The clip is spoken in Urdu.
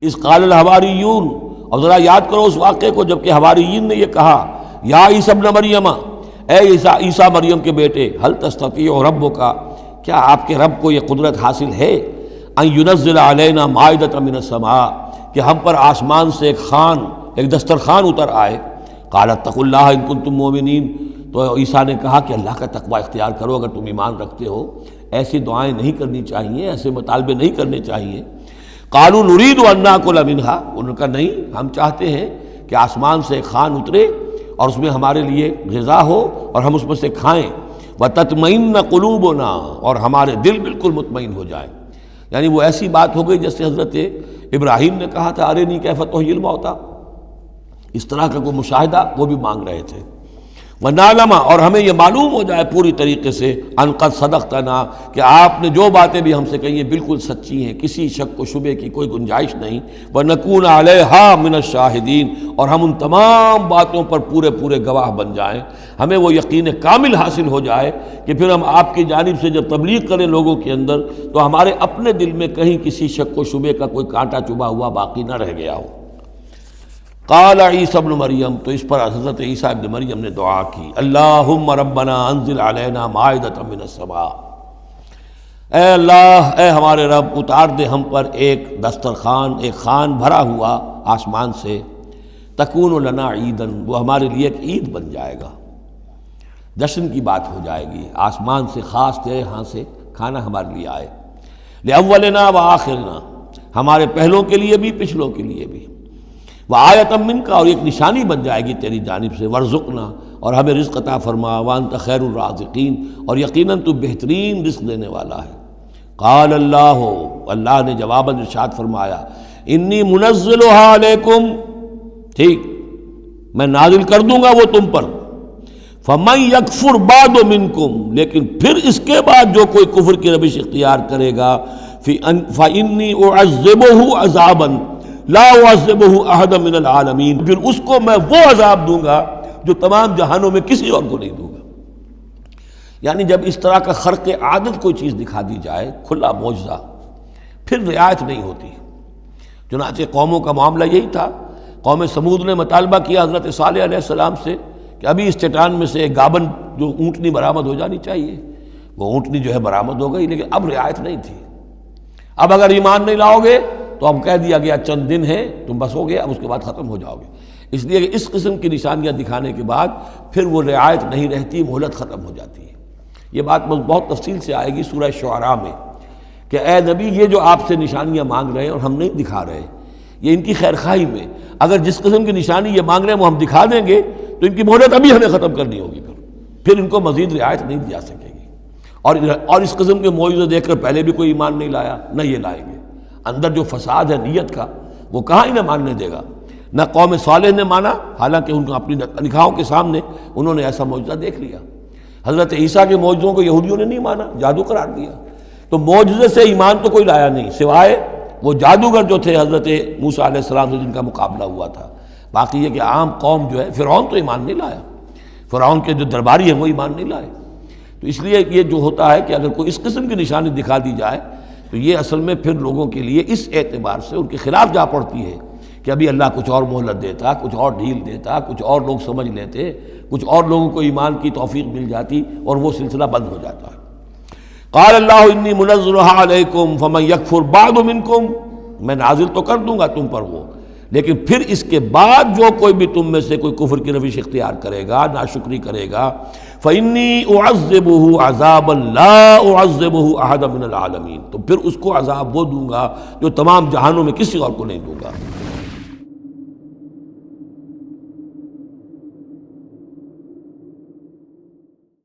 اذ قال الحواریون، اور ذرا یاد کرو اس واقعے کو جب کہ حواریین نے یہ کہا، یا عیسی ابن مریم، اے عیسیٰ مریم کے بیٹے، حل تستطیع ربک، کیا آپ کے رب کو یہ قدرت حاصل ہے، ان ینزل علینا مائدۃ من السماء، کہ ہم پر آسمان سے ایک دسترخوان اتر آئے۔ قال اتقوا اللہ ان کنتم مؤمنین، تو عیسیٰ نے کہا کہ اللہ کا تقوی اختیار کرو اگر تم ایمان رکھتے ہو، ایسی دعائیں نہیں کرنی چاہیے، ایسے مطالبے نہیں کرنے چاہیے۔ قالوا نريد ان ناكل منها، انہوں نے کہا نہیں، ہم چاہتے ہیں کہ آسمان سے ایک خوان اترے اور اس میں ہمارے لیے غذا ہو اور ہم اس میں سے کھائیں، وتطمئن قلوبنا، اور ہمارے دل بالکل مطمئن ہو جائے۔ یعنی وہ ایسی بات ہو گئی جیسے حضرت ابراہیم نے کہا تھا ارنی کیف تحیی الموتیٰ، اس طرح کا کوئی مشاہدہ وہ بھی مانگ رہے تھے۔ وَنَعْلَمَ، اور ہمیں یہ معلوم ہو جائے پوری طریقے سے، ان قد صدقتنا، کہ آپ نے جو باتیں بھی ہم سے کہی ہیں بالکل سچی ہیں، کسی شک و شبے کی کوئی گنجائش نہیں۔ وَنَكُونَ عَلَيْهَا مِنَ الشَّاهِدِينَ، اور ہم ان تمام باتوں پر پورے گواہ بن جائیں، ہمیں وہ یقین کامل حاصل ہو جائے کہ پھر ہم آپ کی جانب سے جب تبلیغ کریں لوگوں کے اندر تو ہمارے اپنے دل میں کہیں کسی شک و شبے کا کوئی کانٹا چبھا ہوا باقی نہ رہ گیا ہو۔ قال عیسی ابن مریم، تو اس پر حضرت عیسیٰ ابن مریم نے دعا کی، اللہم ربنا انزل علینا مائدۃ من السماء، اے اللہ، اے ہمارے رب، اتار دے ہم پر ایک دسترخوان، ایک خوان بھرا ہوا آسمان سے، تکون لنا عیدن، وہ ہمارے لیے ایک عید بن جائے گا، جشن کی بات ہو جائے گی، آسمان سے خاص تیرے ہاں سے کھانا ہمارے لیے آئے، لأولنا وآخرنا، ہمارے پہلوں کے لیے بھی پچھلوں کے لیے بھی، وآیۃ منک، اور ایک نشانی بن جائے گی تیری جانب سے، وارزقنا، اور ہمیں رزق عطا فرما، وانت خیر الرازقین، اور یقیناً تو بہترین رزق دینے والا ہے۔ قال اللہ نے جواباً ارشاد فرمایا، انی منزلها علیکم، ٹھیک، میں نازل کر دوں گا وہ تم پر، فمن یکفر بعد منکم، لیکن پھر اس کے بعد جو کوئی کفر کی روش اختیار کرے گا، فانی اعذبہ عذابا لا اعذبہ احدا من العالمین، پھر اس کو میں وہ عذاب دوں گا جو تمام جہانوں میں کسی اور کو نہیں دوں گا۔ یعنی جب اس طرح کا خرق عادت کوئی چیز دکھا دی جائے، کھلا معجزہ، پھر رعایت نہیں ہوتی۔ چنانچہ قوموں کا معاملہ یہی تھا، قوم سمود نے مطالبہ کیا حضرت صالح علیہ السلام سے کہ ابھی اس چٹان میں سے ایک گابن جو اونٹنی برآمد ہو جانی چاہیے، وہ اونٹنی جو ہے برآمد ہو گئی، لیکن اب رعایت نہیں تھی۔ اب اگر ایمان نہیں لاؤ گے تو اب کہہ دیا گیا چند دن ہے، تم بس ہو گے، اب اس کے بعد ختم ہو جاؤ گے۔ اس لیے کہ اس قسم کی نشانیاں دکھانے کے بعد پھر وہ رعایت نہیں رہتی، مہلت ختم ہو جاتی ہے۔ یہ بات بہت تفصیل سے آئے گی سورہ شعراء میں کہ اے نبی، یہ جو آپ سے نشانیاں مانگ رہے ہیں اور ہم نہیں دکھا رہے، یہ ان کی خیر خواہی میں، اگر جس قسم کی نشانی یہ مانگ رہے ہیں وہ ہم دکھا دیں گے تو ان کی مہلت ابھی ہمیں ختم کرنی ہوگی، پھر ان کو مزید رعایت نہیں دی جا سکے گی۔ اور اس قسم کے معجزے دیکھ کر پہلے بھی کوئی ایمان نہیں لایا، نہ یہ لائیں گے۔ اندر جو فساد ہے نیت کا، وہ کہاں انہیں ماننے دے گا۔ نہ قوم صالح نے مانا، حالانکہ ان کو اپنی نگاہوں کے سامنے انہوں نے ایسا معجزہ دیکھ لیا۔ حضرت عیسیٰ کے معجزوں کو یہودیوں نے نہیں مانا، جادو قرار دیا۔ تو معجزے سے ایمان تو کوئی لایا نہیں، سوائے وہ جادوگر جو تھے حضرت موسیٰ علیہ السلام سے جن کا مقابلہ ہوا تھا۔ باقی یہ کہ عام قوم جو ہے، فرعون تو ایمان نہیں لایا، فرعون کے جو درباری ہیں وہ ایمان نہیں لائے۔ تو اس لیے یہ جو ہوتا ہے کہ اگر کوئی اس قسم کی نشانی دکھا دی جائے تو یہ اصل میں پھر لوگوں کے لیے اس اعتبار سے ان کے خلاف جا پڑتی ہے کہ ابھی اللہ کچھ اور مہلت دیتا، کچھ اور ڈھیل دیتا، کچھ اور لوگ سمجھ لیتے، کچھ اور لوگوں کو ایمان کی توفیق مل جاتی اور وہ سلسلہ بند ہو جاتا ہے۔ قال اللہ انی منزلها علیکم فمن یکفر بعد منکم، میں نازل تو کر دوں گا تم پر وہ، لیکن پھر اس کے بعد جو کوئی بھی تم میں سے کوئی کفر کی روش اختیار کرے گا، ناشکری کرے گا، فإنی اعذبہ عذابا لا اعذبہ احدا من العالمین، تو پھر اس کو عذاب وہ دوں گا جو تمام جہانوں میں کسی اور کو نہیں دوں گا۔